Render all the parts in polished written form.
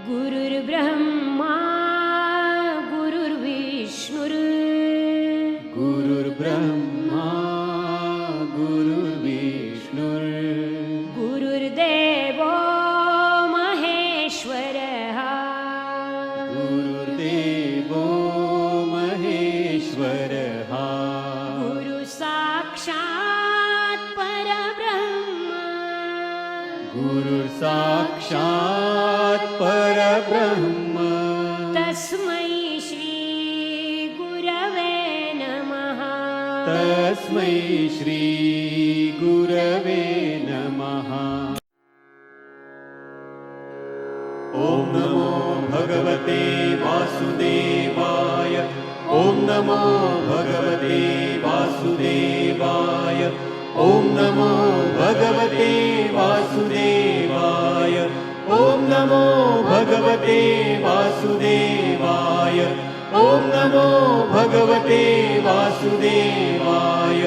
गुरुर्ब्रह्मा गुरुर्विष्णुर् गुरुर्ब्रह्मा गुरुर्विष्णुर् गुरुर्देवो महेश्वरः गुरुर्देवो महेश्वरः गुरुसाक्षात् परब्रह्म गुरुर्साक्षात् परब्रह्म तस्मै श्री गुरवे नमः तस्मै श्री गुरवे नमः। ॐ नमो भगवते वासुदेवाय ॐ नमो भगवते वासुदेवाय ॐ नमो भगवते वासुदेवाय ॐ नमो भगवते वासुदेवाय ॐ नमो भगवते वासुदेवाय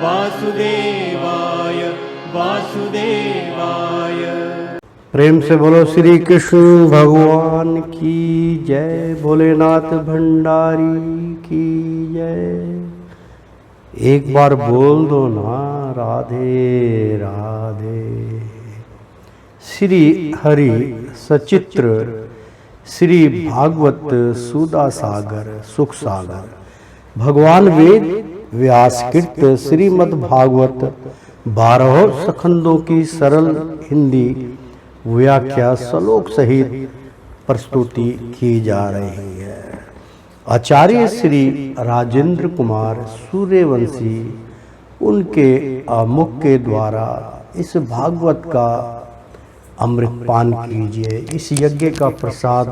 वासुदेवाय वासुदेवाय। प्रेम से बोलो श्री कृष्ण भगवान की जय, भोलेनाथ भंडारी की जय। एक बार बोल दो ना राधे राधे। श्री हरि सचित्र श्री भागवत सुधा सागर सुख सागर भगवान वेद व्यासकृत श्रीमद् भागवत 12 सखंदों की सरल हिंदी व्याख्या श्लोक सहित प्रस्तुति की जा रही है। आचार्य श्री राजेंद्र कुमार सूर्यवंशी उनके मुख के द्वारा इस भागवत का अमृतपान कीजिए। इस यज्ञ का प्रसाद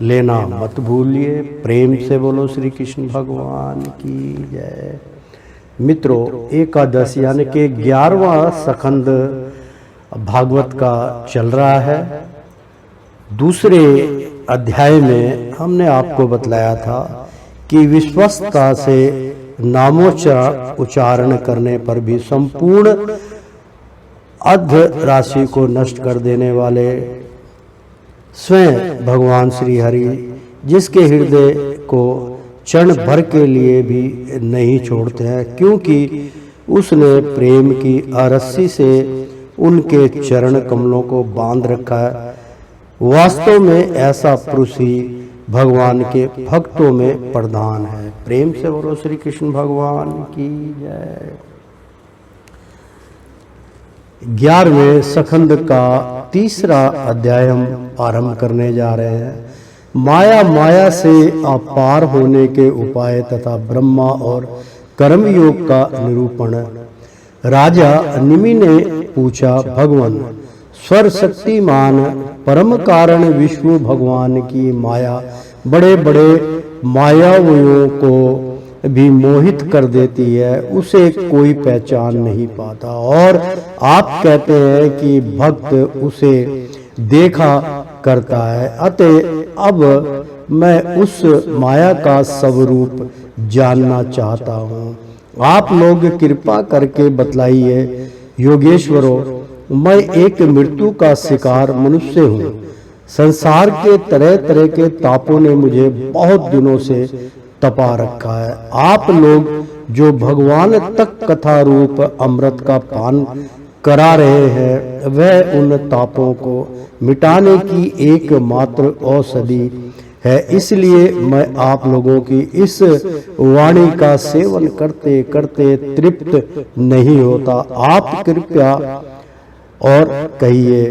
लेना मत भूलिए। प्रेम से बोलो श्री कृष्ण भगवान की जय। मित्रों, एकादश यानी कि 11वां सखंद भागवत का चल रहा है। दूसरे अध्याय में हमने आपको बतलाया था कि विश्वस्तता से नामोच्चारण उच्चारण करने पर भी संपूर्ण अर्ध राशि को नष्ट कर देने वाले स्वयं भगवान श्री हरि, जिसके हृदय को क्षण भर के लिए भी नहीं छोड़ते हैं, क्योंकि उसने प्रेम की अरस्सी से उनके चरण कमलों को बांध रखा है। वास्तव में ऐसा पुरुष ही भगवान के भक्तों में प्रधान है। प्रेम से बोलो श्री कृष्ण भगवान की जय। 11वें सखंद का तीसरा अध्याय हम आरंभ करने जा रहे हैं। माया से अपार होने के उपाय तथा ब्रह्मा और कर्मयोग का निरूपण। राजा निमि ने पूछा, भगवान स्वर शक्तिमान परम कारण विष्णु भगवान की माया बड़े बड़े मायावियों को भी मोहित कर देती है, उसे कोई पहचान नहीं पाता, और आप कहते हैं कि भक्त उसे देखा करता है। अतः अब मैं उस माया का स्वरूप जानना चाहता हूँ। आप लोग कृपा करके बतलाइए योगेश्वरों, मैं एक मृत्यु का शिकार मनुष्य हूँ। संसार के तरह तरह के तापों ने मुझे बहुत दिनों से तपा रखा है। आप लोग जो भगवान तक कथा रूप अमृत का पान करा रहे हैं, वह उन तापों को मिटाने की एकमात्र औषधि है। इसलिए मैं आप लोगों की इस वाणी का सेवन करते करते तृप्त नहीं होता। आप कृपया और कहिए।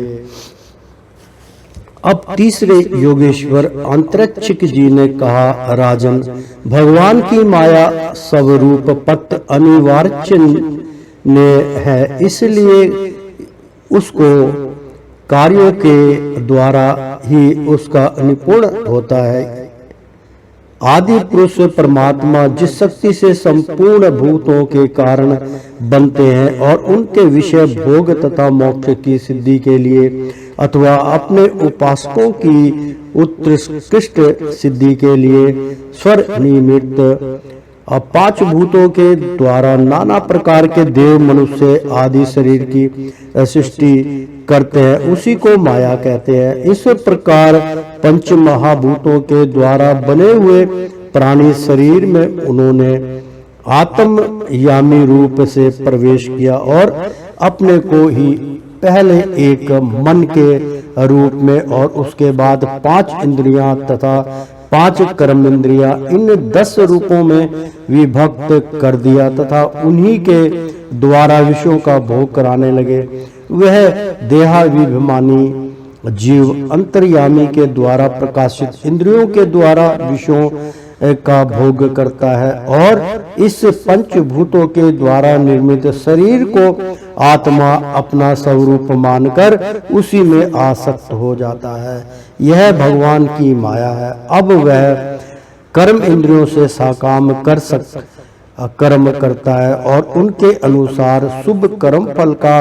अब तीसरे योगेश्वर अंतरिक्षक जी ने कहा, राजन, भगवान की माया स्वरूप पत अनिवार्य ने है, इसलिए उसको कार्यों के द्वारा ही उसका निपुण होता है। आदि पुरुष परमात्मा जिस शक्ति से संपूर्ण भूतों के कारण बनते हैं और उनके विषय भोग तथा मोक्ष की सिद्धि के लिए अथवा अपने उपासकों की उत्कृष्ट सिद्धि के लिए स्वर निमित्त पांच भूतों के द्वारा नाना प्रकार के देव, मनुष्य आदि शरीर की सृष्टि करते हैं, उसी को माया कहते हैं। इस प्रकार पंच महाभूतों के द्वारा बने हुए प्राणी शरीर में उन्होंने आत्मयामी रूप से प्रवेश किया और अपने को ही पहले एक मन के रूप में और उसके बाद 5 इंद्रियां तथा 5 कर्म इंद्रियां, इन 10 रूपों में विभक्त कर दिया तथा उन्हीं के द्वारा विषयों का भोग कराने लगे। वह देहाभिमानी जीव अंतर्यामी के द्वारा प्रकाशित इंद्रियों के द्वारा विषयों का भोग करता है और इस पंचभूतों के द्वारा निर्मित शरीर को आत्मा अपना स्वरूप मानकर उसी में आसक्त हो जाता है। यह भगवान की माया है। अब वह कर्म इंद्रियों से साकाम कर्म करता है और उनके अनुसार शुभ कर्म फल का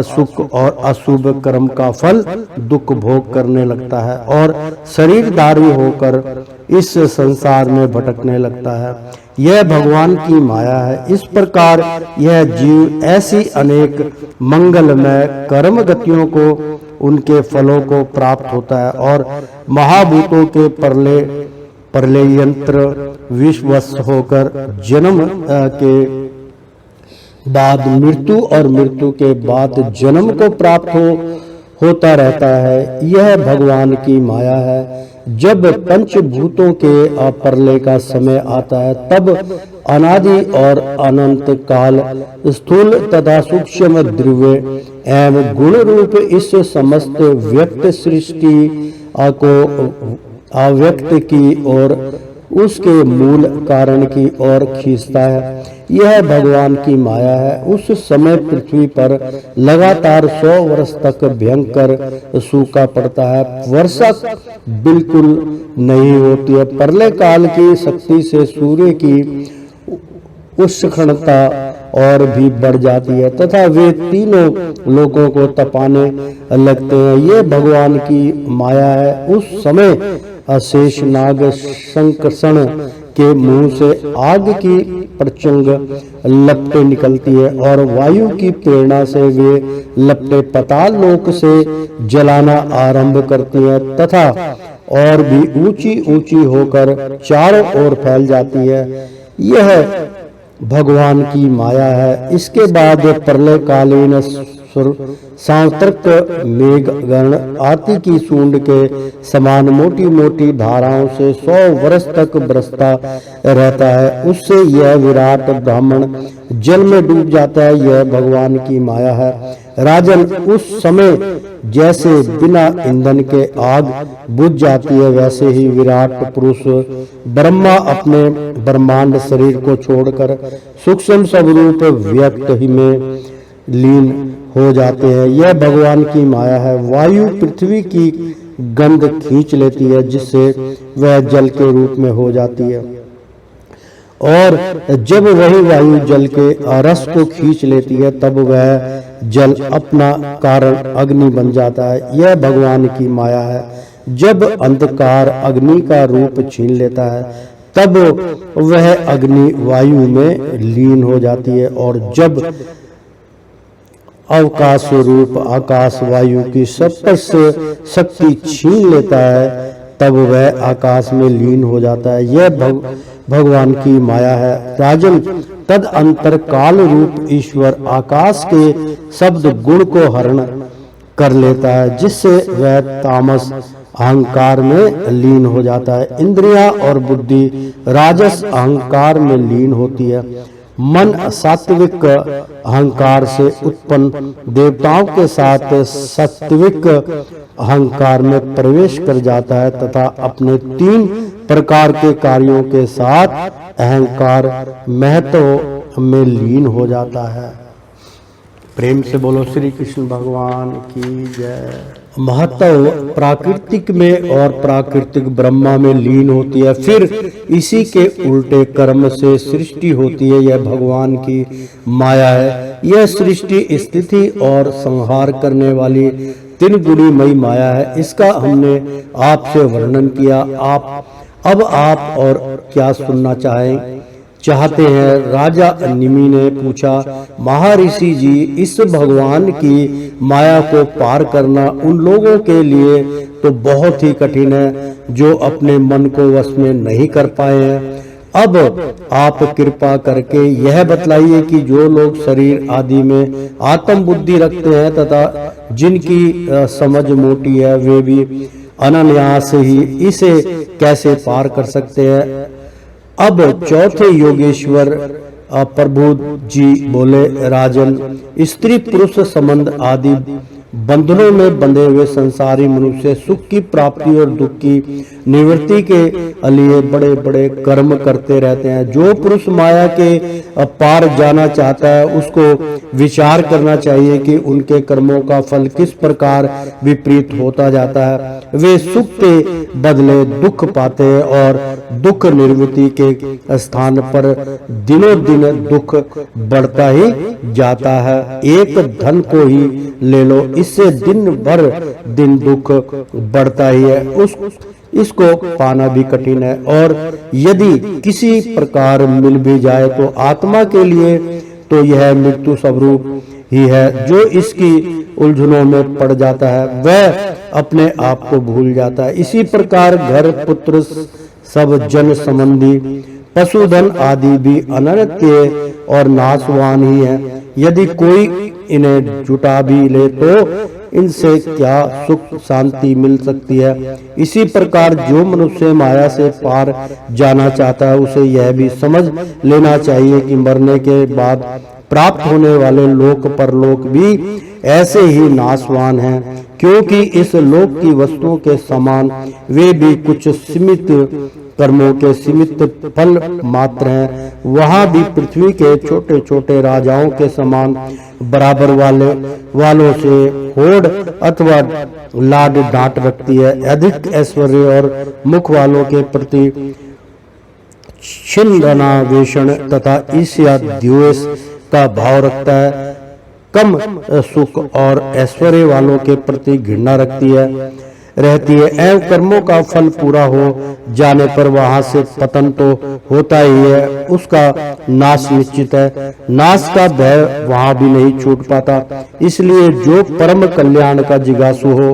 सुख और अशुभ कर्म का फल दुख भोग करने लगता है और शरीरधारी होकर इस संसार में भटकने लगता है। यह भगवान की माया है। इस प्रकार यह जीव ऐसी अनेक मंगलमय कर्म गतियों को, उनके फलों को प्राप्त होता है और महाभूतों के प्रलय यंत्र विश्वस होकर जन्म के बाद मृत्यु और मृत्यु के बाद जन्म को प्राप्त होता रहता है। यह भगवान की माया है। जब पंचभूतों के प्रलय का समय आता है तब अनादि और अनंत काल स्थूल तथा सूक्ष्म द्रव्य एवं गुण रूप इस समस्त व्यक्त सृष्टि को अव्यक्त की और उसके मूल कारण की ओर खींचता है। यह भगवान की माया है। उस समय पृथ्वी पर लगातार 100 वर्ष तक भयंकर सूखा पड़ता है। वर्षा बिल्कुल नहीं होती है। प्रलय काल की शक्ति से सूर्य की उष्णता और भी बढ़ जाती है तथा वे तीनों लोगों को तपाने लगते हैं। ये भगवान की माया है। उस समय शेष नाग संकर्षण के मुंह से आग की प्रचंड लपटें निकलती है और वायु की प्रेरणा से वे लपटें पाताल लोक से जलाना आरंभ करती हैं तथा और भी ऊंची ऊंची होकर चारों ओर फैल जाती है। यह भगवान की माया है। इसके बाद प्रलयकालीन सांतर्क मेघगण आती की सूंड के समान मोटी मोटी धाराओं से 100 वर्ष तक बरसता रहता है। उससे यह विराट ब्राह्मण जल में डूब जाता है। यह भगवान की माया है। राजन, उस समय जैसे बिना ईंधन के आग बुझ जाती है वैसे ही विराट पुरुष ब्रह्मा अपने ब्रह्मांड शरीर को छोड़कर सूक्ष्म स्वरूप व्यक्त ही में लीन हो जाते हैं। यह भगवान की माया है। वायु पृथ्वी की गंध खींच लेती है जिससे वह जल के रूप में हो जाती है और जब वही वायु जल के रस को खींच लेती है तब वह जल अपना कारण अग्नि बन जाता है। यह भगवान की माया है। जब अंधकार अग्नि का रूप छीन लेता है तब वह अग्नि वायु में लीन हो जाती है और जब अवकाश रूप आकाश वायु की सबसे शक्ति छीन लेता है तब वह आकाश में लीन हो जाता है। यह भगवान की माया है। राजन, तद अंतर काल रूप ईश्वर आकाश के शब्द गुण को हरण कर लेता है जिससे वह तामस अहंकार में लीन हो जाता है। इंद्रियां और बुद्धि राजस अहंकार में लीन होती है। मन सात्विक अहंकार से उत्पन्न देवताओं के साथ सात्विक अहंकार में प्रवेश कर जाता है तथा अपने 3 प्रकार के कार्यों के साथ अहंकार महत्व में लीन हो जाता है। प्रेम से बोलो श्री कृष्ण भगवान की जय। महत्व प्राकृतिक में और प्राकृतिक ब्रह्मा में लीन होती है। फिर इसी के उल्टे कर्म से सृष्टि होती है। यह भगवान की माया है। यह सृष्टि, स्थिति और संहार करने वाली 3 गुणी मई माया है। इसका हमने आपसे वर्णन किया। अब आप और क्या सुनना चाहते हैं। राजा निमि ने पूछा, महर्षि जी, इस भगवान की माया को पार करना उन लोगों के लिए तो बहुत ही कठिन है जो अपने मन को वश में नहीं कर पाए हैं। अब आप कृपा करके यह बतलाइए कि जो लोग शरीर आदि में आत्म बुद्धि रखते हैं तथा जिनकी समझ मोटी है, वे भी अनायास ही इसे कैसे पार कर सकते हैं। अब चौथे योगेश्वर प्रभु जी बोले, राजन, स्त्री पुरुष संबंध आदि बंधनों में बंधे हुए संसारी मनुष्य सुख की प्राप्ति और दुख की निवृत्ति के लिए बड़े बड़े कर्म करते रहते हैं। जो पुरुष माया के पार जाना चाहता है उसको विचार करना चाहिए कि उनके कर्मों का फल किस प्रकार विपरीत होता जाता है। वे सुख के बदले दुख पाते हैं और दुख निवृत्ति के स्थान पर दिनों दिन दुख बढ़ता ही जाता है। एक धन को ही ले लो, इससे दिन भर दिन दुख बढ़ता ही है। इसको पाना भी कठिन है और यदि किसी प्रकार मिल भी जाए तो आत्मा के लिए तो यह मृत्यु स्वरूप ही है। जो इसकी उलझनों में पड़ जाता है वह अपने आप को भूल जाता है। इसी प्रकार घर पुत्र सब जन संबंधी पशुधन आदि भी अनर्त्य और नाशवान ही है। यदि कोई इन्हें जुटा भी ले तो इनसे क्या सुख शांति मिल सकती है। इसी प्रकार जो मनुष्य माया से पार जाना चाहता है उसे यह भी समझ लेना चाहिए कि मरने के बाद प्राप्त होने वाले लोक परलोक भी ऐसे ही नाशवान हैं, क्योंकि इस लोक की वस्तुओं के समान वे भी कुछ सीमित कर्मों के सीमित फल मात्र हैं। वहां भी पृथ्वी के छोटे छोटे राजाओं के समान बराबर वालों से होड़ अथवा लाड डांट रखती है। अधिक ऐश्वर्य और मुख वालों के प्रति छिन्ननावेषण तथा ईर्ष्या द्वेष का भाव रखता है। कम सुख और ऐश्वर्य वालों के प्रति घृणा रहती है। एवं कर्मों का फल पूरा हो जाने पर वहां से पतन तो होता ही है, उसका नाश निश्चित है। नाश का भय वहां भी नहीं छूट पाता। इसलिए जो परम कल्याण का जिज्ञासु हो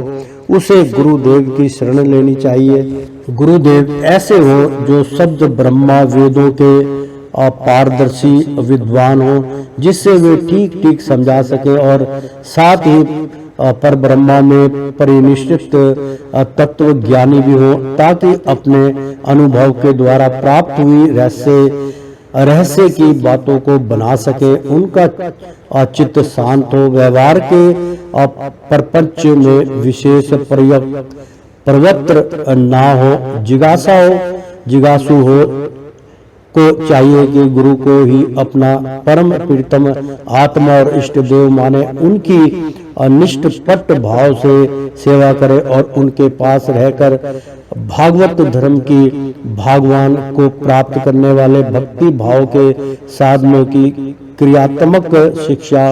उसे गुरुदेव की शरण लेनी चाहिए। गुरुदेव ऐसे हो जो शब्द ब्रह्मा वेदों के पारदर्शी विद्वान हो, जिससे वे ठीक ठीक समझा सके और साथ ही पर ब्रह्मा में परिनिष्ठित तत्व ज्ञानी भी हो, ताकि अपने अनुभव के द्वारा प्राप्त हुई रहस्य की बातों को बना सके। उनका चित्त शांत हो, व्यवहार के प्रपंच में विशेष प्रवृत्त ना हो, जिज्ञासु हो को चाहिए कि गुरु को ही अपना परम प्रीतम आत्मा और इष्ट देव माने, उनकी निष्ठपट भाव से सेवा करे और उनके पास रहकर भागवत धर्म की भगवान को प्राप्त करने वाले भक्ति भाव के साधनों की क्रियात्मक शिक्षा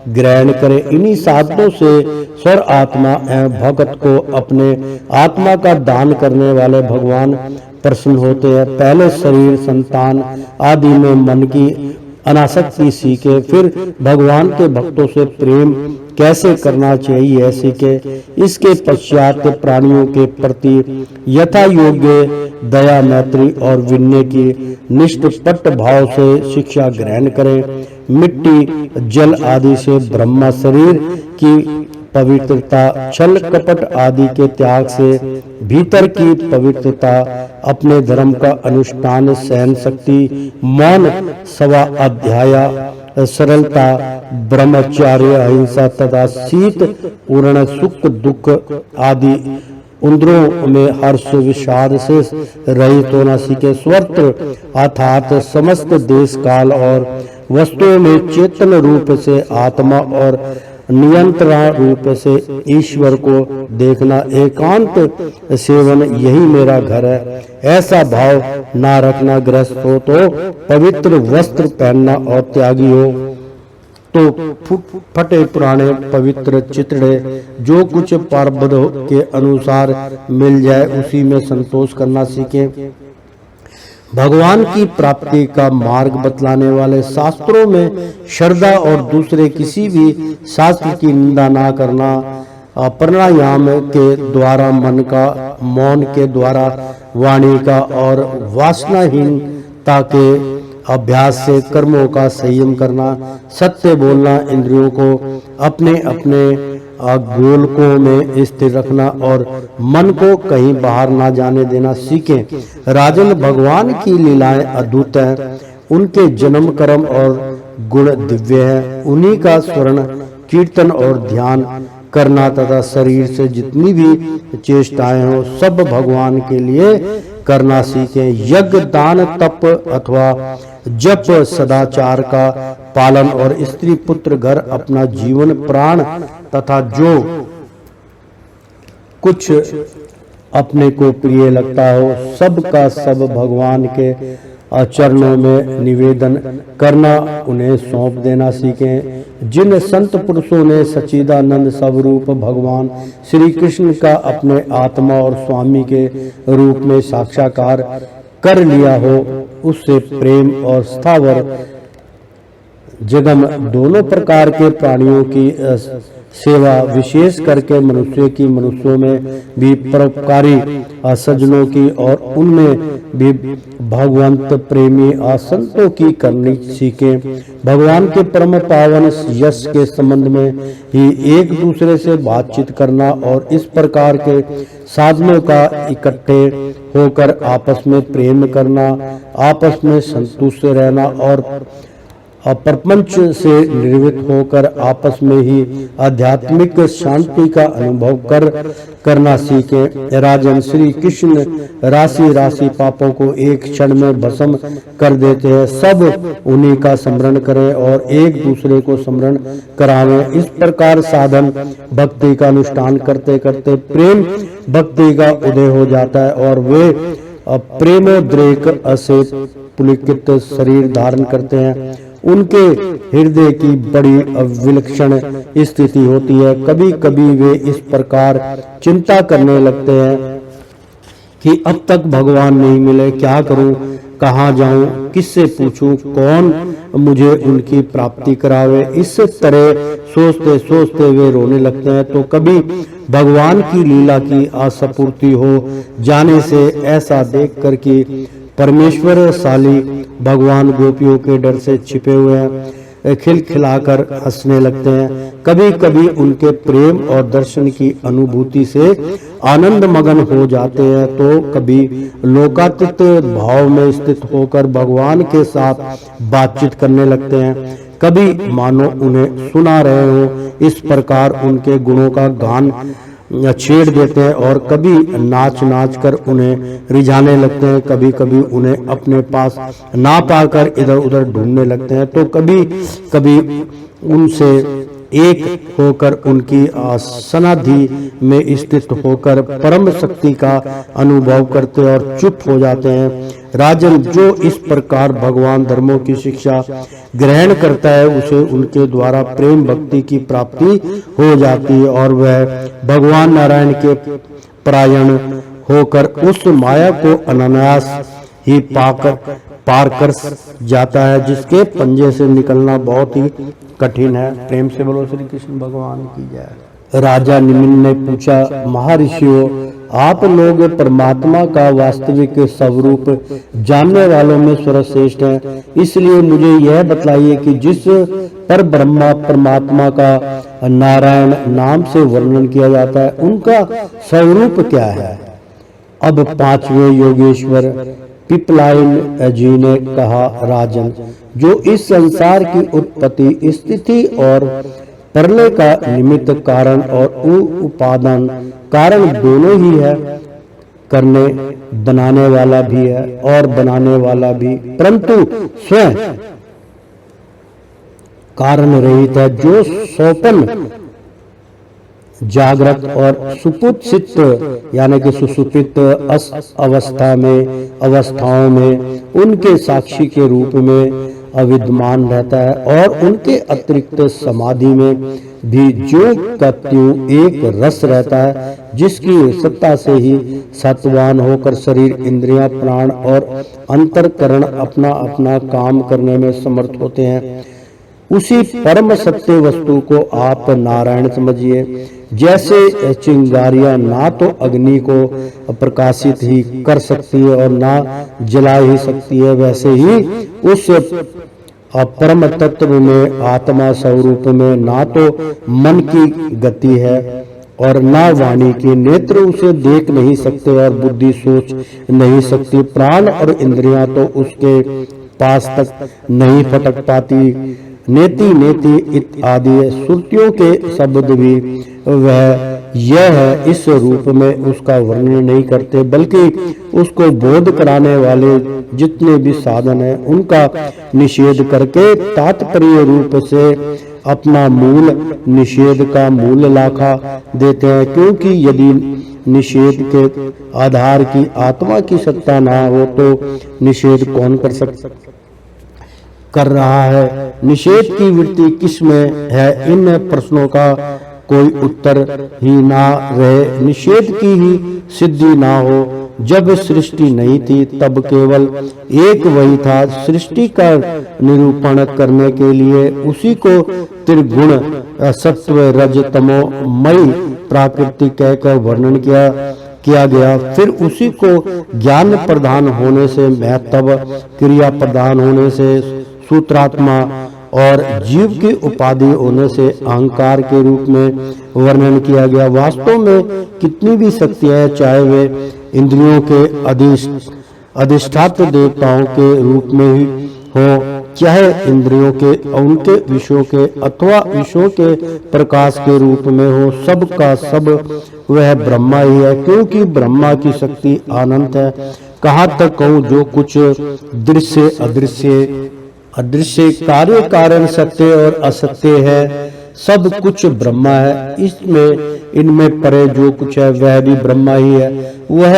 ग्रहण करे। इन्हीं साधनों से स्वर आत्मा एवं भगत को अपने आत्मा का दान करने वाले भगवान प्रसन्न होते हैं। पहले शरीर संतान आदि में मन की अनासक्ति सीखे, फिर भगवान के भक्तों से प्रेम कैसे करना चाहिए सीखे। इसके पश्चात प्राणियों के प्रति यथा योग्य दया मैत्री और विनय की निष्ठपट भाव से शिक्षा ग्रहण करें। मिट्टी जल आदि से ब्रह्मा शरीर की पवित्रता, छल कपट आदि के त्याग से भीतर की पवित्रता, अपने धर्म का अनुष्ठान, सहन शक्ति, मौन, सवा अध्याय, सरलता, ब्रह्मचार्य, अहिंसा तथा शीत उर्ण, सुख दुख आदि इंद्रियों में हर्ष विषाद से रहित होना सीखे। स्वत्र अर्थात समस्त देश काल और वस्तुओं में चेतन रूप से आत्मा और नियंत्रण रूप से ईश्वर को देखना, एकांत सेवन यही मेरा घर है, ऐसा भाव ना रखना। गृहस्थ हो तो पवित्र वस्त्र पहनना और त्यागी हो तो फटे पुराने पवित्र चितड़े, जो कुछ प्रारब्ध के अनुसार मिल जाए उसी में संतोष करना सीखे। भगवान की प्राप्ति का मार्ग बतलाने वाले शास्त्रों में श्रद्धा और दूसरे किसी भी शास्त्र की निंदा ना करना, प्राणायाम के द्वारा मन का, मौन के द्वारा वाणी का और वासनाहीनता के अभ्यास से कर्मों का संयम करना, सत्य बोलना, इंद्रियों को अपने अपने गोलकों में स्थिर रखना और मन को कहीं बाहर ना जाने देना सीखें। राजन, भगवान की लीलाएं अद्भुत हैं, उनके जन्म कर्म और गुण दिव्य हैं। उन्हीं का स्मरण, कीर्तन और ध्यान करना तथा शरीर से जितनी भी चेष्टाएं हो सब भगवान के लिए करना सीखें। यज्ञ, दान, तप अथवा जप, सदाचार का पालन और स्त्री, पुत्र, घर, अपना जीवन, प्राण तथा जो कुछ अपने को प्रिय लगता हो सब का सब भगवान के चरणों में निवेदन करना, उन्हें सौंप देना सीखें। जिन संत पुरुषों ने सच्चिदानंद स्वरूप भगवान श्री कृष्ण का अपने आत्मा और स्वामी के रूप में साक्षात्कार कर लिया हो, उससे प्रेम और स्थावर जगम दोनों प्रकार के प्राणियों की सेवा, विशेष करके मनुष्य की, मनुष्यों में भी परोपकारी सज्जनों की और उनमें भी भगवंत प्रेमी संतों की करनी सीखें। भगवान के परम पावन यश के संबंध में ही एक दूसरे से बातचीत करना और इस प्रकार के साधनों का इकट्ठे होकर आपस में प्रेम करना, आपस में संतुष्ट रहना और प्रपंच से निर्वृत्त होकर आपस में ही आध्यात्मिक शांति का अनुभव करना सीखे। राजन, श्री कृष्ण राशि राशि पापों को एक क्षण में भस्म कर देते हैं। सब उन्हीं का स्मरण करें और एक दूसरे को स्मरण करावें। इस प्रकार साधन भक्ति का अनुष्ठान करते करते प्रेम भक्ति का उदय हो जाता है और वे प्रेमोद्रेक से पुलकित शरीर धारण करते हैं। उनके हृदय की बड़ी विलक्षण स्थिति होती है। कभी कभी वे इस प्रकार चिंता करने लगते हैं कि अब तक भगवान नहीं मिले, क्या करूं, कहां जाऊं, किससे पूछूं, कौन मुझे उनकी प्राप्ति करावे। इस तरह सोचते सोचते वे रोने लगते हैं। तो कभी भगवान की लीला की असपूर्ति हो जाने से ऐसा देखकर कि परमेश्वरशाली भगवान गोपियों के डर से छिपे हुए हैं, खिलखिलाकर हंसने लगते हैं। कभी कभी उनके प्रेम और दर्शन की अनुभूति से आनंद मगन हो जाते हैं, तो कभी लोकातीत भाव में स्थित होकर भगवान के साथ बातचीत करने लगते हैं। कभी मानो उन्हें सुना रहे हो, इस प्रकार उनके गुणों का गान छेड़ देते हैं और कभी नाच नाच कर उन्हें रिझाने लगते हैं। कभी कभी उन्हें अपने पास ना पाकर इधर उधर ढूंढने लगते हैं। तो कभी कभी उनसे एक होकर उनकी समाधि में स्थित होकर परम शक्ति का अनुभव करते और चुप हो जाते हैं। राजन, जो इस प्रकार भगवान धर्मों की शिक्षा ग्रहण करता है उसे उनके द्वारा प्रेम भक्ति की प्राप्ति हो जाती है और वह भगवान नारायण के परायण होकर उस माया को अनायास ही पार कर जाता है, जिसके पंजे से निकलना बहुत ही कठिन है। प्रेम से बोलो श्री कृष्ण भगवान की जय। राजा निमिन ने पूछा, महर्षियों, आप लोग परमात्मा का वास्तविक स्वरूप जानने वालों में सर्वश्रेष्ठ हैं, इसलिए मुझे यह बतलाइए कि जिस पर ब्रह्मा परमात्मा का नारायण नाम से वर्णन किया जाता है उनका स्वरूप क्या है। अब पांचवें योगेश्वर पिपलाइन जी ने कहा, राजन, जो इस संसार की उत्पत्ति, स्थिति और प्रलय का निमित्त कारण और उपादान कारण दोनों ही है, करने बनाने वाला भी है और बनाने वाला भी, परंतु स्वयं कारण रहित है, जो सोपन जागृत और सुपुत्सित यानी कि सुसुप्त अवस्थाओं में उनके साक्षी के रूप में अविद्यमान रहता है और उनके अतिरिक्त समाधि में भी जो का त्यों एक रस रहता है, जिसकी सत्ता से ही सत्वान होकर शरीर, इंद्रियां, प्राण और अंतरकरण अपना अपना काम करने में समर्थ होते हैं, उसी परम सत्य वस्तु को आप नारायण समझिए। जैसे चिंगारियां ना तो अग्नि को प्रकाशित ही कर सकती है और ना जला ही सकती है, वैसे ही उस परम तत्व में, आत्मा स्वरूप में ना तो मन की गति है और ना वाणी की, नेत्र उसे देख नहीं सकते और बुद्धि सोच नहीं सकती, प्राण और इंद्रियां तो उसके पास तक नहीं फटक पाती। नेति नेति इत्यादि श्रुतियों के शब्द भी वह यह है इस रूप में उसका वर्णन नहीं करते, बल्कि उसको बोध कराने वाले जितने भी साधन हैं उनका निषेध करके तात्पर्य रूप से अपना मूल निषेध का मूल लाखा देते हैं। क्योंकि यदि निषेध के आधार की आत्मा की सत्ता ना हो तो निषेध कौन कर रहा है? निषेध की वृत्ति किस में है? इन प्रश्नों का कोई उत्तर ही ना रहे। निषेध की ही सिद्धि ना हो। जब सृष्टि नहीं थी तब केवल एक वही था। सृष्टि का निरूपण करने के लिए उसी को त्रिगुण सत्व रज तमो मई प्राकृतिक कहकर वर्णन किया गया। फिर उसी को ज्ञान प्रदान होने से, महत्व क्रिया प्रदान होने से, सूत्रात्मा और जीव की उपाधि होने से अहंकार के रूप में वर्णन किया गया। वास्तव में कितनी भी शक्तियां, चाहे वे इंद्रियों के अधिष्ठात्र देवताओं के रूप में ही हो, चाहे इंद्रियों के उनके विषयों के अथवा विषयों के प्रकाश के रूप में हो, सब का सब वह ब्रह्मा ही है। क्योंकि ब्रह्मा की शक्ति अनंत है। कहाँ तक कहूँ, जो कुछ दृश्य अदृश्य कार्य कारण सत्य और असत्य है, सब कुछ ब्रह्मा है। इनमें परे जो कुछ है वह भी ब्रह्मा ही है। वह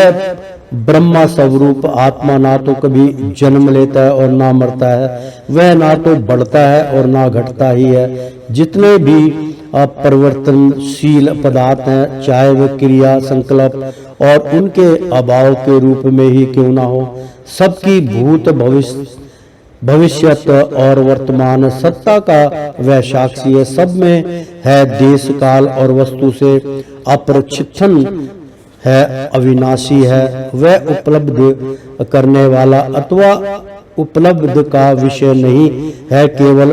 ब्रह्मा स्वरूप आत्मा ना तो कभी जन्म लेता है और ना मरता है, वह ना तो बढ़ता है और ना घटता ही है। जितने भी अपरिवर्तनशील पदार्थ हैं, चाहे वे क्रिया, संकल्प और उनके अभाव के रूप में ही क्यों ना हो, सबकी भूत भविष्यत और वर्तमान सत्ता का वह साक्षी है। सब में है देश काल और वस्तु से अपरिच्छिन्न है, अविनाशी है। वह उपलब्ध करने वाला अथवा उपलब्ध का विषय नहीं है, केवल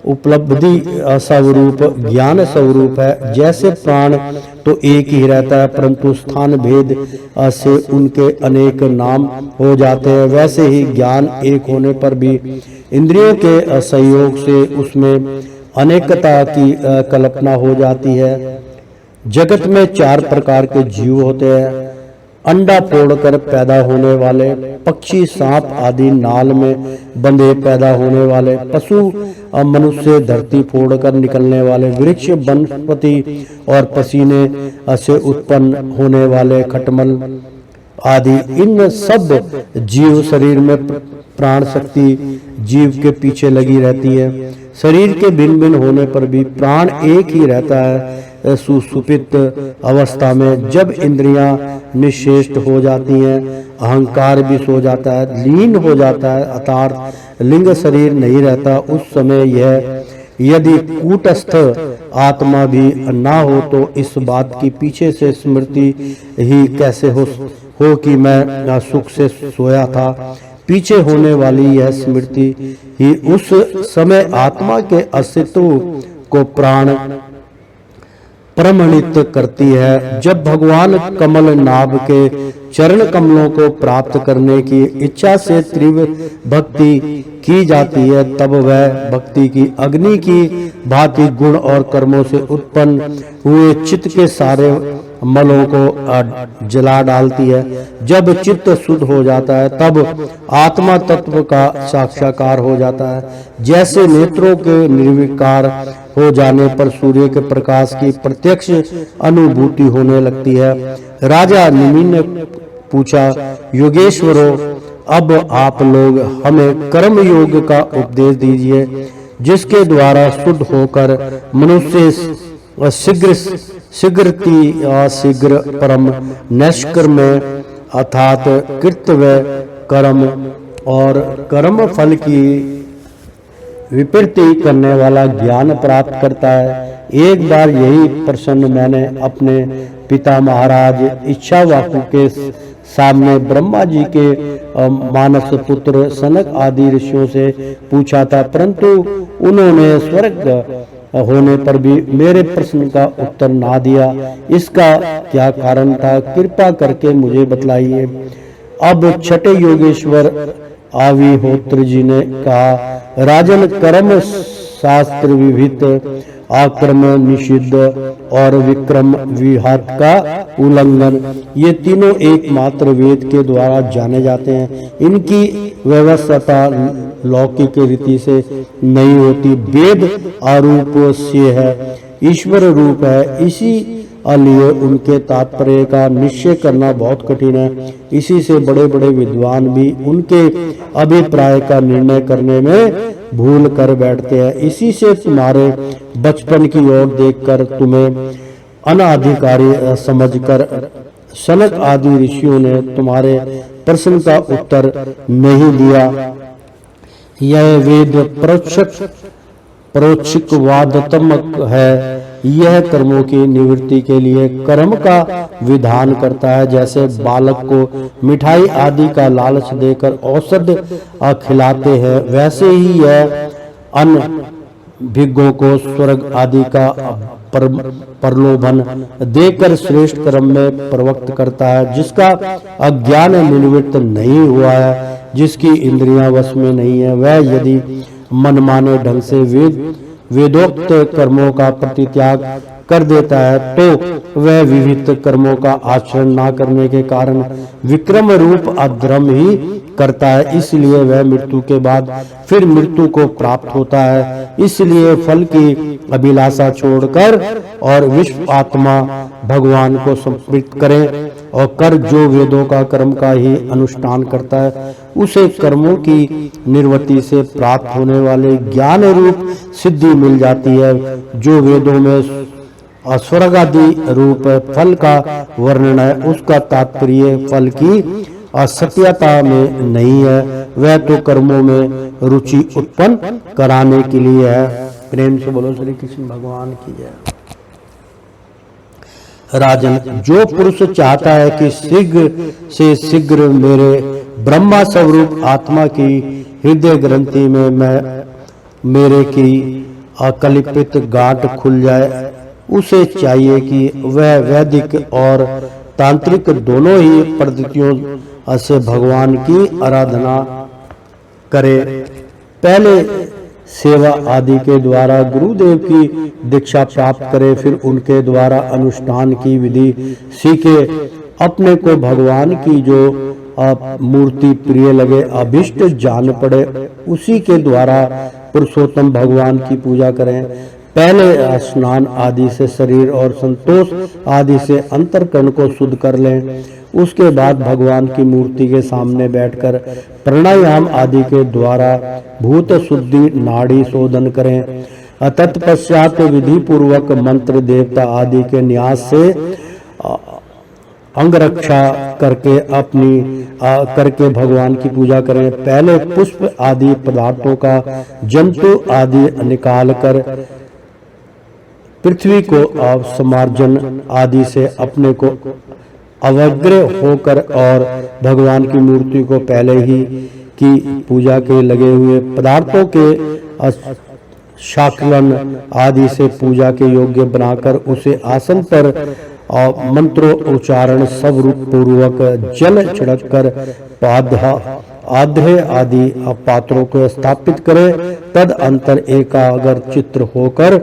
उपलब्धि स्वरूप ज्ञान स्वरूप है। जैसे प्राण तो एक ही रहता है, परंतु स्थान भेद से उनके अनेक नाम हो जाते हैं, वैसे ही ज्ञान एक होने पर भी इंद्रियों के सहयोग से उसमें अनेकता की कल्पना हो जाती है। जगत में 4 प्रकार के जीव होते हैं। अंडा फोड़कर पैदा होने वाले पक्षी, सांप आदि नाल में बंधे पैदा होने वाले पशु, मनुष्य धरती फोड़कर निकलने वाले, वृक्ष वनस्पति और पसीने से उत्पन्न होने वाले खटमल आदि। इन सब जीव शरीर में प्राण शक्ति जीव के पीछे लगी रहती है। शरीर के भिन्न भिन्न होने पर भी प्राण एक ही रहता है। सुषुप्त अवस्था में जब इंद्रियां निश्चेष्ट हो जाती हैं, अहंकार भी सो जाता है, लीन हो जाता है, अर्थात लिंग शरीर नहीं रहता, उस समय यह यदि कूटस्थ आत्मा भी ना हो तो इस बात की पीछे से स्मृति ही कैसे हो कि मैं सुख से सोया था। पीछे होने वाली यह स्मृति ही उस समय आत्मा के अस्तित्व को प्राण प्रमाणित करती है। जब भगवान कमल नाभ के चरण कमलों को प्राप्त करने की इच्छा से तीव्र भक्ति की जाती है, तब वह भक्ति की अग्नि की भांति गुण और कर्मों से उत्पन्न हुए चित्त के सारे मलों को जला डालती है। जब चित्त शुद्ध हो जाता है तब आत्मा तत्व का साक्षात्कार हो जाता है। जैसे नेत्रों के निर्विकार हो जाने पर सूर्य के प्रकाश की प्रत्यक्ष अनुभूति होने लगती है। राजा निमि ने पूछा, योगेश्वरों, अब आप लोग हमें कर्म योग का उपदेश दीजिए, जिसके द्वारा शुद्ध होकर मनुष्य शीघ्र शीघ्रति अशीघ्र परम नैष्कर्म अर्थात कृतव्य कर्म और कर्म फल की विपरीति करने वाला ज्ञान प्राप्त करता है। एक बार यही प्रश्न मैंने अपने पिता महाराज इच्छावाकु के सामने ब्रह्मा जी के मानस पुत्र सनक आदि ऋषियों से पूछा था, परंतु उन्होंने स्वर्ग होने पर भी मेरे प्रश्न का उत्तर ना दिया। इसका क्या कारण था, कृपा करके मुझे बतलाइए। अब छठे योगेश्वर आविहोत्र जी ने कहा, राजन, कर्म शास्त्र विहित आक्रम निषिद्ध और विक्रम विहात का उल्लंघन, ये तीनों एकमात्र वेद के द्वारा जाने जाते हैं। इनकी व्यवस्था लौकिक रीति से नहीं होती। वेद आरूप से है, ईश्वर रूप है, इसी लिए उनके तात्पर्य का निश्चय करना बहुत कठिन है। इसी से बड़े बड़े विद्वान भी उनके अभिप्राय का निर्णय करने में भूल कर बैठते हैं। इसी से तुम्हारे बचपन की ओर देखकर तुम्हें अनाधिकारी समझकर सनक आदि ऋषियों ने तुम्हारे प्रश्न का उत्तर नहीं दिया। यह वेद परोक्षिकवादात्मक है। यह कर्मों की निवृत्ति के लिए कर्म का विधान करता है। जैसे बालक को मिठाई आदि का लालच देकर औषध खिलाते हैं, वैसे ही यह अनभिज्ञों को स्वर्ग आदि का प्रलोभन देकर श्रेष्ठ कर्म में प्रवृत्त करता है। जिसका अज्ञान निवृत्त नहीं हुआ है, जिसकी इंद्रियां वश में नहीं है, वह यदि मनमाने ढंग से वेदोक्त कर्मों का प्रतित्याग कर देता है, तो वह विविध कर्मों का आचरण न करने के कारण विक्रम रूप अधर्म ही करता है। इसलिए वह मृत्यु के बाद फिर मृत्यु को प्राप्त होता है। इसलिए फल की अभिलाषा छोड़कर और विश्व आत्मा भगवान को समर्पित करें और कर जो वेदों का कर्म का ही अनुष्ठान करता है, उसे कर्मों की निवृत्ति से प्राप्त होने वाले ज्ञान रूप सिद्धि मिल जाती है, जो वेदों में स्वर्गादि रूप फल का वर्णन है। उसका तात्पर्य फल की असत्यता में नहीं है, वह तो कर्मों में रुचि उत्पन्न कराने के लिए है। प्रेम से बोलो श्री कृष्ण भगवान की जय। राजन, जो पुरुष चाहता है कि शीघ्र से शीघ्र मेरे ब्रह्मा स्वरूप आत्मा की हृदय ग्रंथि में मेरे की अकल्पित गांठ खुल जाए, उसे चाहिए कि वह वैदिक और तांत्रिक दोनों ही पद्धतियों से भगवान की आराधना करे। पहले सेवा आदि के द्वारा गुरुदेव की दीक्षा प्राप्त करे, फिर उनके द्वारा अनुष्ठान की विधि सीखे। अपने को भगवान की जो मूर्ति प्रिय लगे, अभिष्ट जान पड़े, उसी के द्वारा पुरुषोत्तम भगवान की पूजा करें। पहले स्नान आदि से शरीर और संतोष आदि से अंतःकरण को शुद्ध कर लें। उसके बाद भगवान की मूर्ति के सामने बैठकर प्राणायाम आदि के द्वारा भूत शुद्धि नाड़ी शोधन करें। तत्पश्चात विधि पूर्वक मंत्र देवता आदि के न्यास से अंगरक्षा करके भगवान की पूजा करें। पहले पुष्प आदि पदार्थों का जंतु आदि निकाल कर पृथ्वी को समार्जन आदि से अपने को अवग्रह होकर और भगवान की मूर्ति को पहले ही की पूजा के लगे हुए पदार्थों के शाकलन आदि से पूजा के योग्य बनाकर उसे आसन पर मंत्रोच्चारण सब रूप पूर्वक जल छिड़क कर आध्य आदि पात्रों को स्थापित करे। तद अंतर एकाग्र चित्र होकर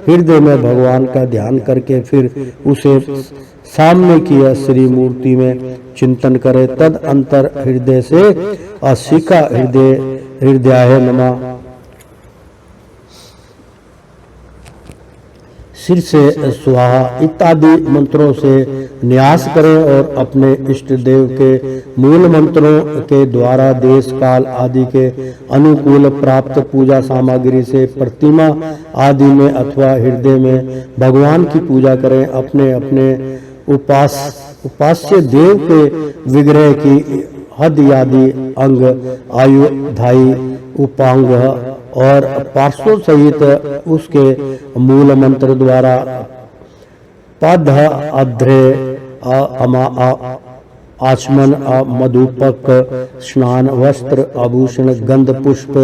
हृदय में भगवान का ध्यान करके फिर उसे सामने की श्री मूर्ति में चिंतन करे। तद अंतर हृदय से अशिखा हृदयाय नमः सिर से स्वाहा इत्यादि मंत्रों से न्यास करें और अपने इष्ट देव के मूल मंत्रों के द्वारा देश काल आदि के अनुकूल प्राप्त पूजा सामग्री से प्रतिमा आदि में अथवा हृदय में भगवान की पूजा करें। अपने अपने उपास्य देव के विग्रह की हद आदि अंग आयुधाई उपांग और पार्श्व सहित उसके मूल मंत्र द्वारा पद अध्रे आचमन मधुपक स्नान वस्त्र आभूषण गंध पुष्प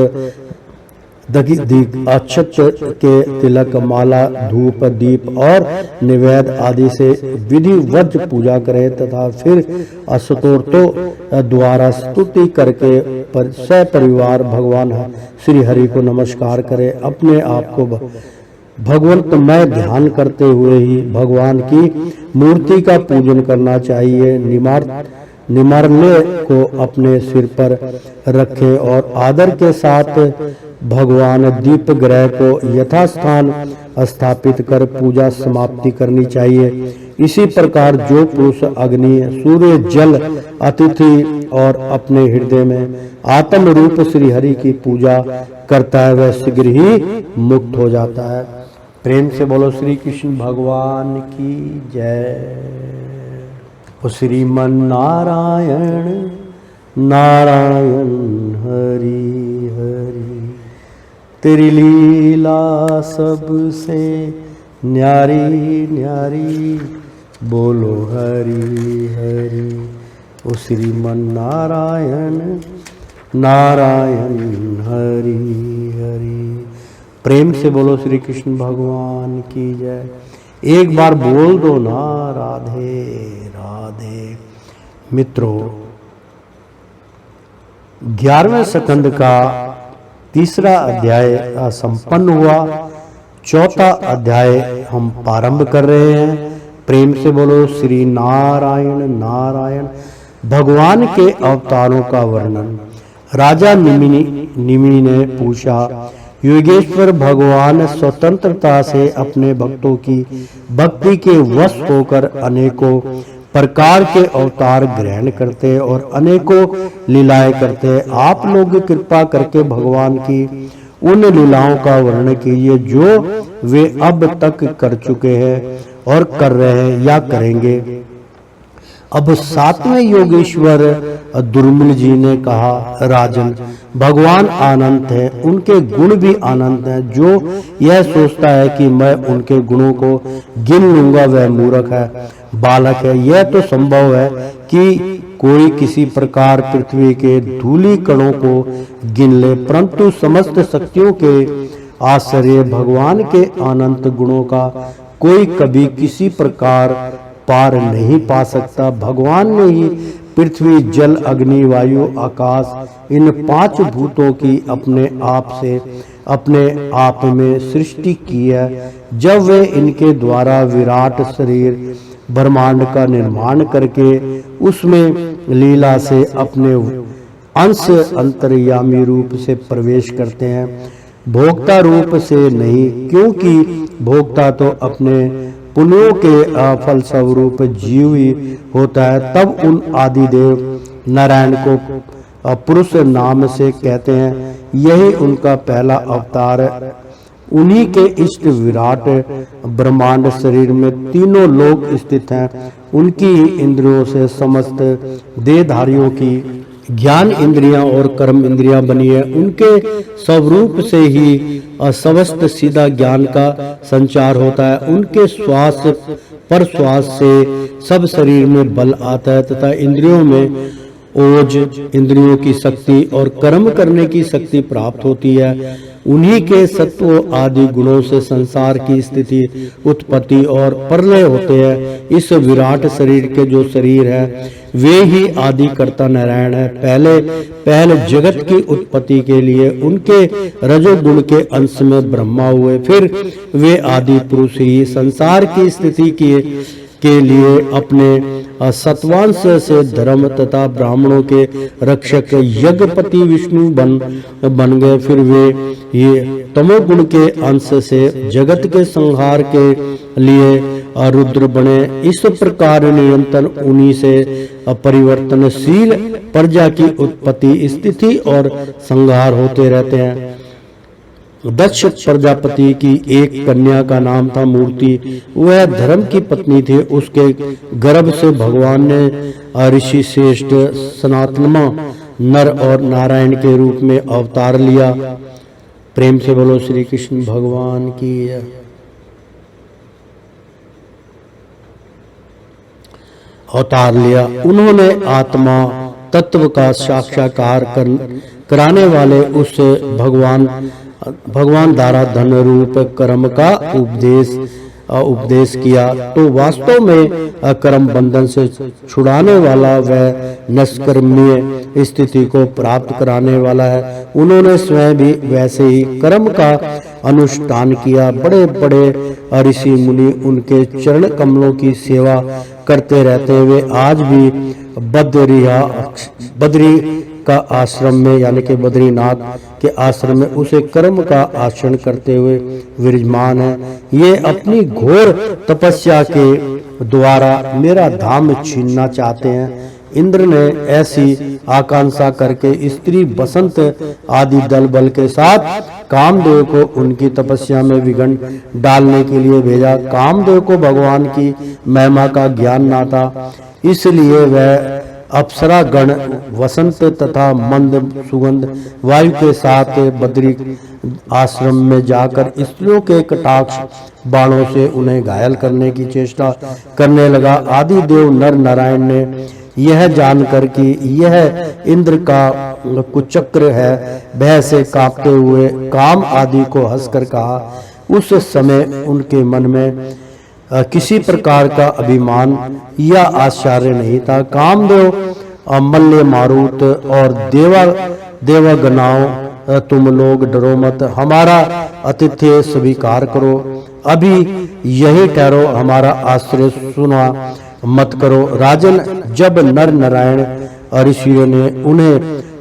दीप अक्षत के तिलक माला धूप दीप और निवेद आदि से विधिवत पूजा करें तथा फिर स्तोत्रों द्वारा स्तुति करके सपरिवार भगवान श्री हरि को नमस्कार करें। अपने आप को भगवंत में ध्यान करते हुए ही भगवान की मूर्ति का पूजन करना चाहिए। निमार्ले को अपने सिर पर रखें और आदर के साथ भगवान दीप ग्रह को यथास्थान स्थापित कर पूजा समाप्ति करनी चाहिए। इसी प्रकार जो पुरुष अग्नि सूर्य जल अतिथि और अपने हृदय में आत्म रूप श्री हरि की पूजा करता है वह शीघ्र ही मुक्त हो जाता है। प्रेम से बोलो श्री कृष्ण भगवान की जय। ओ श्रीमन नारायण नारायण हरि हरि तेरी लीला सबसे न्यारी न्यारी बोलो हरि हरि। ओ श्रीमन नारायण नारायण हरि हरि। प्रेम से बोलो श्री कृष्ण भगवान की जय। एक बार बोल दो ना राधे राधे। मित्रों 11वें स्कंद का तीसरा अध्याय संपन्न हुआ। चौथा अध्याय हम प्रारंभ कर रहे हैं। प्रेम से बोलो श्री नारायण नारायण। भगवान के अवतारों का वर्णन। राजा निमि ने पूछा, योगेश्वर भगवान स्वतंत्रता से अपने भक्तों की भक्ति के वश होकर अनेकों प्रकार के अवतार ग्रहण करते और अनेकों लीलाएं करते। आप लोग कृपा करके भगवान की उन लीलाओं का वर्णन कीजिए जो वे अब तक कर चुके हैं और कर रहे हैं या करेंगे। अब 7वें योगेश्वर दुर्मिल जी ने कहा, राजन भगवान अनंत है, उनके गुण भी अनंत हैं। जो यह सोचता है कि मैं उनके गुणों को गिन लूंगा वह मूर्ख है, बालक है। यह तो संभव है कि कोई किसी प्रकार पृथ्वी के धूली कणों को गिन ले, परंतु समस्त शक्तियों के आश्चर्य भगवान के अनंत गुणों का कोई कभी किसी प्रकार पार नहीं पा सकता। भगवान ने ही पृथ्वी जल अग्नि वायु आकाश इन 5 भूतों की अपने आप में सृष्टि की है। जब वे इनके द्वारा विराट शरीर ब्रह्मांड का निर्माण करके उसमें लीला से अपने अंश अंतर्यामी रूप से प्रवेश करते हैं, भोक्ता रूप से नहीं, क्योंकि भोक्ता तो अपने पुण्यों के फल स्वरूप जीव ही होता है। तब उन आदिदेव नारायण को पुरुष नाम से कहते हैं। यही उनका पहला अवतार है। उन्हीं के इष्ट विराट ब्रह्मांड शरीर में तीनों लोक स्थित हैं। उनकी इंद्रियों से समस्त देहधारियों की ज्ञान इंद्रियां और कर्म इंद्रियां बनी है। उनके स्वरूप से ही समस्त सीधा ज्ञान का संचार होता है। उनके श्वास पर श्वास से सब शरीर में बल आता है तथा इंद्रियों में ओज इंद्रियों की शक्ति और कर्म करने की शक्ति प्राप्त होती है। उन्हीं के सत्व आदि गुणों से संसार की स्थिति उत्पत्ति और प्रलय होते हैं। इस विराट शरीर के जो शरीर है वे ही आदि कर्ता नारायण है। पहले जगत की उत्पत्ति के लिए उनके रजोगुण के अंश में ब्रह्मा हुए, फिर वे आदि पुरुष ही संसार की स्थिति के लिए अपने सत्वांश से धर्म तथा ब्राह्मणों के रक्षक यज्ञपति विष्णु बन गए। फिर वे ये तमोगुण के अंश से जगत के संहार के लिए रुद्र बने। इस प्रकार निरंतर उन्हीं से परिवर्तनशील प्रजा की उत्पत्ति, स्थिति और संहार होते रहते हैं। दक्ष प्रजापति की एक कन्या का नाम था मूर्ति। वह धर्म की पत्नी थी। उसके गर्भ से भगवान ने ऋषि श्रेष्ठ सनातनमा नर और नारायण के रूप में अवतार लिया। प्रेम से बोलो श्री कृष्ण भगवान की। अवतार लिया। उन्होंने आत्मा तत्व का साक्षात्कार कराने वाले उस भगवान द्वारा धन रूप कर्म का उपदेश किया। तो वास्तव में कर्म बंधन से छुड़ाने वाला वह निष्कर्मीय स्थिति को प्राप्त कराने वाला है। उन्होंने स्वयं भी वैसे ही कर्म का अनुष्ठान किया। बड़े बड़े ऋषि मुनि उनके चरण कमलों की सेवा करते रहते हैं। वे आज भी बद्री का आश्रम में यानी कि बद्रीनाथ के आश्रम में उसे कर्म का आचरण करते हुए विराजमान है। ये अपनी घोर तपस्या के द्वारा मेरा धाम छीनना चाहते हैं। इंद्र ने ऐसी आकांक्षा करके स्त्री बसंत आदि दल बल के साथ कामदेव को उनकी तपस्या में विघ्न डालने के लिए भेजा। कामदेव को भगवान की महिमा का ज्ञान न था, इसलिए वह अप्सरा गण वसंत तथा मंद सुगंध वायु के साथ बद्री आश्रम में जाकर स्त्रियों के कटाक्ष बाणों से उन्हें घायल करने की चेष्टा करने लगा। आदि देव नर नारायण ने यह जानकर कि यह इंद्र का कुचक्र है, भय से कांपते हुए काम आदि को हंसकर कहा। उस समय उनके मन में किसी प्रकार का अभिमान या आश्चर्य नहीं था। कामदेव मल्ल मारुत और देवगणाओं, तुम लोग डरो मत, हमारा आतिथ्य स्वीकार करो, अभी यही ठहरो, हमारा आश्रय सुना मत करो। राजन, जब नर नारायण ऋषियों ने उन्हें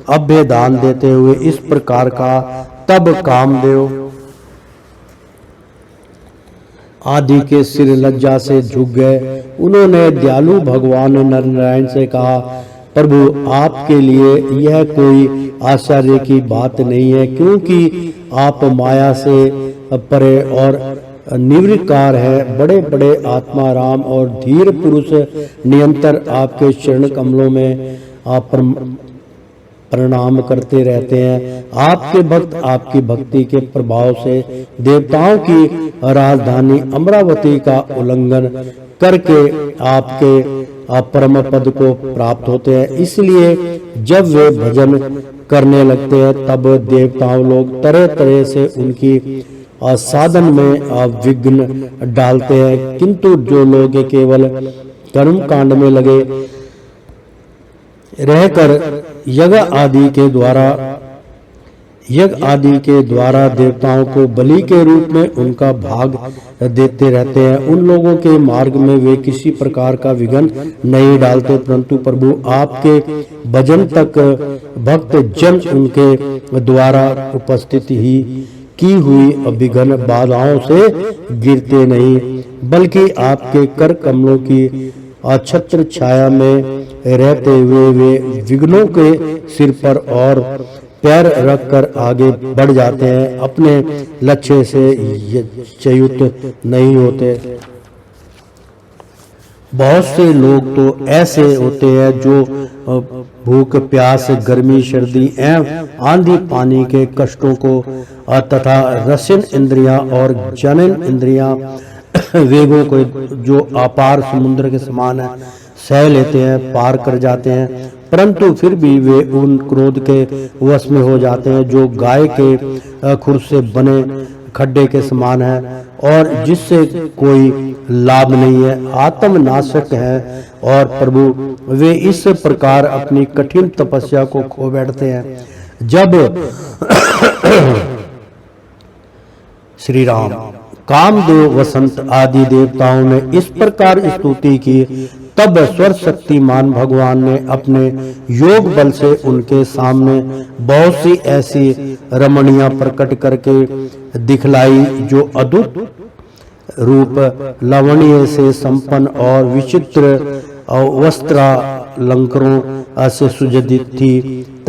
अभय दान देते हुए इस प्रकार कहा, तब कामदेव आदि के सिर लज्जा से झुक गए। उन्होंने दयालु भगवान नर नारायण से कहा, प्रभु आपके लिए यह कोई आश्चर्य की बात नहीं है, क्योंकि आप माया से परे और निर्विकार है। बड़े बड़े आत्मा राम और धीर पुरुष निरंतर आपके चरण कमलों में आप प्रणाम करते रहते हैं। आपके भक्त आपकी भक्ति के प्रभाव से देवताओं की राजधानी अमरावती का उल्लंघन करके आपके परम पद को प्राप्त होते हैं। इसलिए जब वे भजन करने लगते हैं तब देवताओं लोग तरह तरह से उनकी साधन में विघ्न डालते हैं, किंतु जो लोग केवल कर्म कांड में लगे रहकर यज्ञ आदि के द्वारा देवताओं को बलि के रूप में उनका भाग देते रहते हैं, उन लोगों के मार्ग में वे किसी प्रकार का विघ्न नहीं डालते, परंतु प्रभु आपके भजन तक भक्त जन उनके द्वारा उपस्थित ही की हुई विघ्न बाधाओं से गिरते नहीं, बल्कि आपके कर कमलों की छत्र छाया में रहते हुए वे विघ्नों के सिर पर और पैर रखकर आगे बढ़ जाते हैं, अपने लक्ष्य से च्युत नहीं होते। बहुत से लोग तो ऐसे होते हैं जो भूख प्यास गर्मी सर्दी एवं आंधी पानी के कष्टों को तथा रसन इंद्रियां और जनन इंद्रियां वेगों को जो अपार समुद्र के समान है सह लेते हैं, पार कर जाते हैं, परंतु फिर भी वे उन क्रोध के वश में हो जाते हैं जो गाय के खुर से बने खड्डे के समान है और जिससे कोई लाभ नहीं है, आत्मनाशक है। और प्रभु वे इस प्रकार अपनी कठिन तपस्या को खो बैठते हैं। जब श्री राम कामदेव, वसंत आदि देवताओं ने इस प्रकार स्तुति की। तब स्वर शक्तिमान भगवान ने अपने योग बल से उनके सामने बहुत सी ऐसी रमणियां प्रकट करके दिखलाई जो अद्भुत रूप, लावण्य से संपन्न और विचित्र वस्त्रालंकारों से सुजदित थी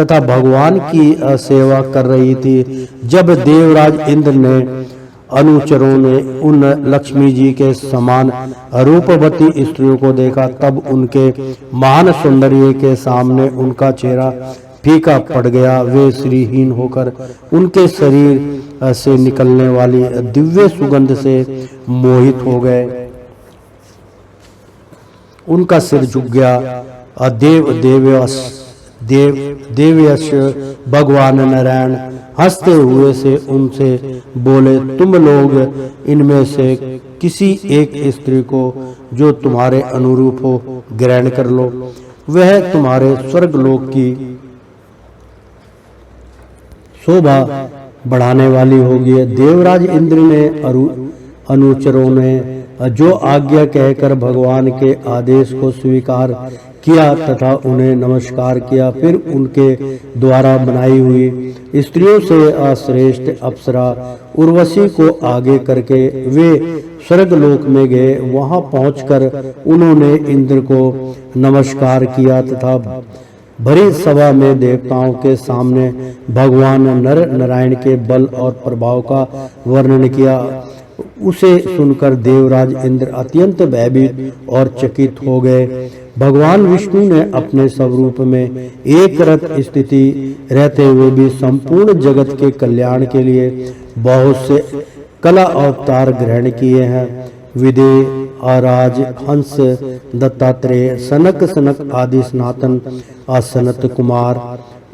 तथा भगवान की सेवा कर रही थी। जब देवराज इंद्र ने अनुचरों ने उन लक्ष्मी जी के समान रूपवती स्त्रियों को देखा, तब उनके महान सौंदर्य के सामने उनका चेहरा फीका पड़ गया। वे श्रीहीन होकर उनके शरीर से निकलने वाली दिव्य सुगंध से मोहित हो गए। उनका सिर झुक गया। देवयश भगवान नारायण हंसते हुए से उनसे बोले, तुम लोग इनमें से किसी एक स्त्री को जो तुम्हारे अनुरूप हो ग्रहण कर लो, वह तुम्हारे स्वर्गलोक की शोभा बढ़ाने वाली होगी। देवराज इंद्र ने अनुचरों ने जो आज्ञा कहकर भगवान के आदेश को स्वीकार किया तथा उन्हें नमस्कार किया। फिर उनके द्वारा बनाई हुई स्त्रियों से श्रेष्ठ अप्सरा उर्वशी को आगे करके वे स्वर्गलोक में गए। वहां पहुंचकर उन्होंने इंद्र को नमस्कार किया तथा भरी सभा में देवताओं के सामने भगवान नर नारायण के बल और प्रभाव का वर्णन किया। उसे सुनकर देवराज इंद्र अत्यंत भयभीत और चकित हो गए। भगवान विष्णु ने अपने स्वरूप में एक रत स्थिति रहते हुए भी संपूर्ण जगत के कल्याण के लिए बहुत से कला अवतार ग्रहण किए हैं। विदेह, आराज, हंस, दत्तात्रेय, सनक आदि सनातन, सनत कुमार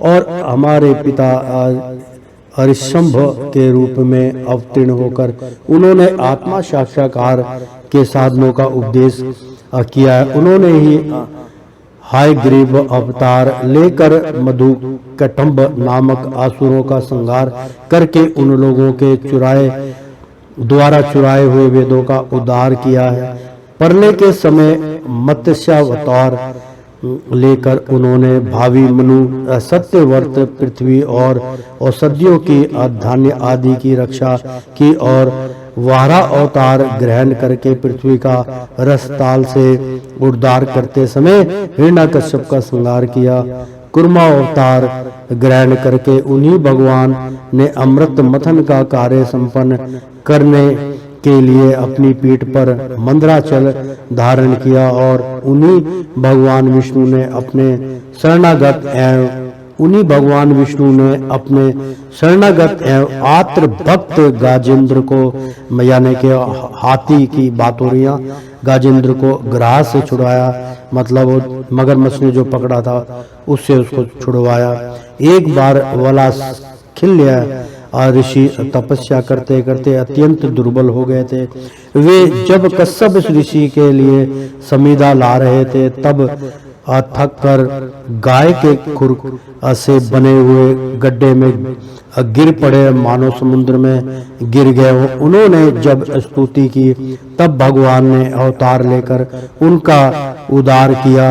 और हमारे पिता हरिशंभ के रूप में अवतीर्ण होकर उन्होंने आत्मा साक्षात्कार के साधनों का उपदेश किया है। उन्होंने ही हायग्रीव अवतार लेकर मधुकटम्ब नामक असुरों का संहार करके उन लोगों के चुराए हुए वेदों का उद्धार किया है। प्रलय के समय मत्स्यावतार लेकर उन्होंने भावी मनु, सत्यव्रत, पृथ्वी और औषधियों की धान्य आदि की रक्षा की और वारा अवतार ग्रहण करके पृथ्वी का रसताल से उद्धार करते समय हिरण्यकश्यप का संहार किया। कुर्मा अवतार ग्रहण करके उन्हीं भगवान ने अमृत मथन का कार्य संपन्न करने के लिए अपनी पीठ पर मंदराचल धारण किया और उन्हीं भगवान विष्णु ने अपने शरणागत एवं आत्र भक्त गाजेंद्र को, यानी कि हाथी की बातोरियां, गाजेंद्र को ग्राह से छुड़ाया, मतलब मगरमच्छ ने जो पकड़ा था उससे उसको छुड़वाया। एक बार वलास्खिल्य ऋषि तपस्या करते करते अत्यंत दुर्बल हो गए थे। वे जब कश्यप ऋषि के लिए समीधा ला रहे थे तब थक कर गाय के खुर से बने हुए गड्ढे में गिर पड़े, मानो समुद्र में गिर गए। उन्होंने जब स्तुति की तब भगवान ने अवतार लेकर उनका उद्धार किया।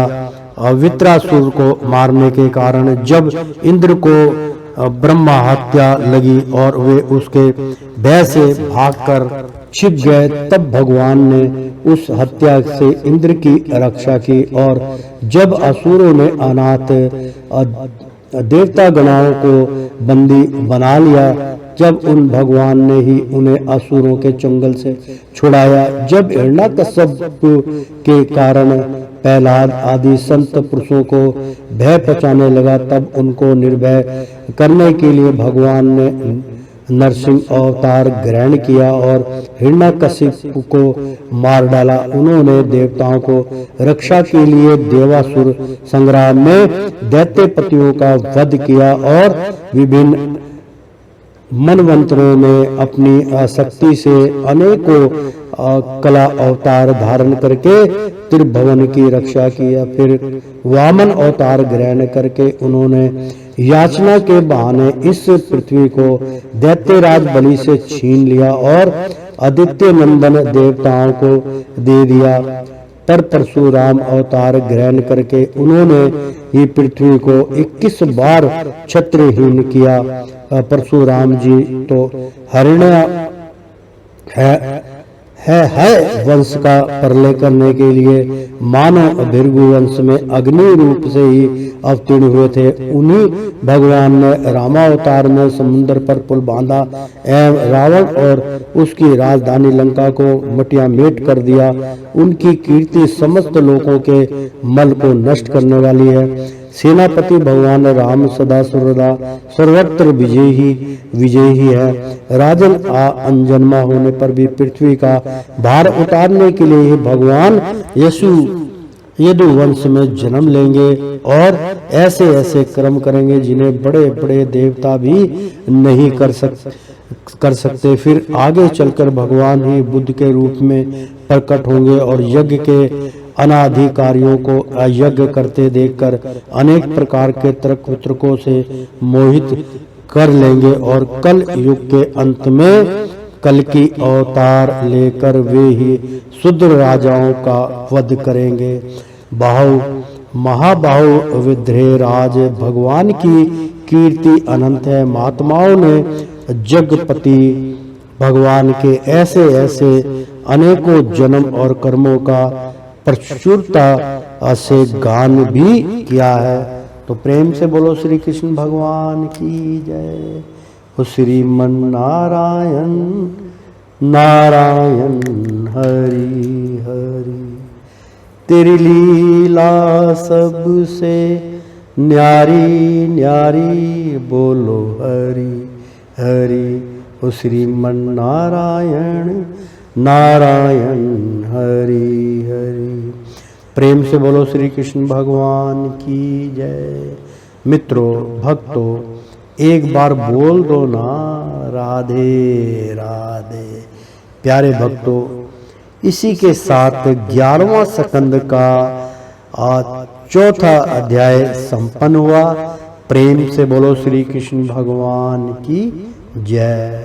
वित्रासुर को मारने के कारण जब इंद्र को ब्रह्मा हत्या लगी और वे उसके भय से भागकर छिप गए, तब भगवान ने उस हत्या से इंद्र की रक्षा की। और जब असुरों ने अनाथ देवता गणाओं को बंदी बना लिया, जब उन भगवान ने ही उन्हें असुरों के चंगल से छुड़ाया। जब हिरण्यकश्यप के कारण प्रहलाद आदि संत पुरुषों को भय पहुंचाने लगा, तब उनको निर्भय करने के लिए भगवान ने नरसिंह अवतार ग्रहण किया और हिरण्यकशिपु को मार डाला। उन्होंने देवताओं को रक्षा के लिए देवासुर संग्राम में दैत्यपतियों का वध किया और विभिन्न मनवंतरों में अपनी शक्ति से अनेकों कला अवतार धारण करके त्रिभुवन की रक्षा किया। फिर वामन अवतार ग्रहण करके उन्होंने याचना के बहाने इस पृथ्वी को दैत्यराज बलि से छीन लिया और आदित्य नंदन देवताओं को दे दिया। पर परशुराम अवतार ग्रहण करके उन्होंने ही पृथ्वी को 21 बार छत्रहीन किया। परशुराम जी तो हरिण्य है वंश का प्रलय करने के लिए मानव भृगु वंश में अग्नि रूप से ही अवतीर्ण हुए थे। उन्हीं भगवान ने रामावतार में समुद्र पर पुल बांधा एवं रावण और उसकी राजधानी लंका को मटियामेट कर दिया। उनकी कीर्ति समस्त लोगों के मल को नष्ट करने वाली है। सेनापति भगवान राम सदा सर्वत्र विजयी है। राजन अनजन्मा होने पर भी पृथ्वी का भार उतारने के लिए ही भगवान यदु वंश में जन्म लेंगे और ऐसे ऐसे कर्म करेंगे जिन्हें बड़े बड़े देवता भी नहीं कर सकते। फिर आगे चलकर भगवान ही बुद्ध के रूप में प्रकट होंगे और यज्ञ के अनाधिकारियों को यज्ञ करते देखकर अनेक प्रकार के तर्कों से मोहित कर लेंगे और कल युग के अंत में कल की अवतार लेकर वे ही शुद्र राजाओं का वध करेंगे। महाबाहु विद्रेह राज भगवान की कीर्ति अनंत है। महात्माओं ने जगपति भगवान के ऐसे ऐसे अनेकों जन्म और कर्मों का प्रचुरता से गान भी किया है। तो प्रेम से बोलो श्री कृष्ण भगवान की जय। ओ श्रीमन नारायण नारायण हरि हरि, तेरी लीला सबसे न्यारी न्यारी, बोलो हरि हरि। ओ श्रीमन नारायण नारायण हरि हरि। प्रेम से बोलो श्री कृष्ण भगवान की जय। मित्रों भक्तों, एक बार बोल दो ना राधे राधे। प्यारे भक्तों, इसी के साथ 11वां स्कंद का 4था अध्याय संपन्न हुआ। प्रेम से बोलो श्री कृष्ण भगवान की जय।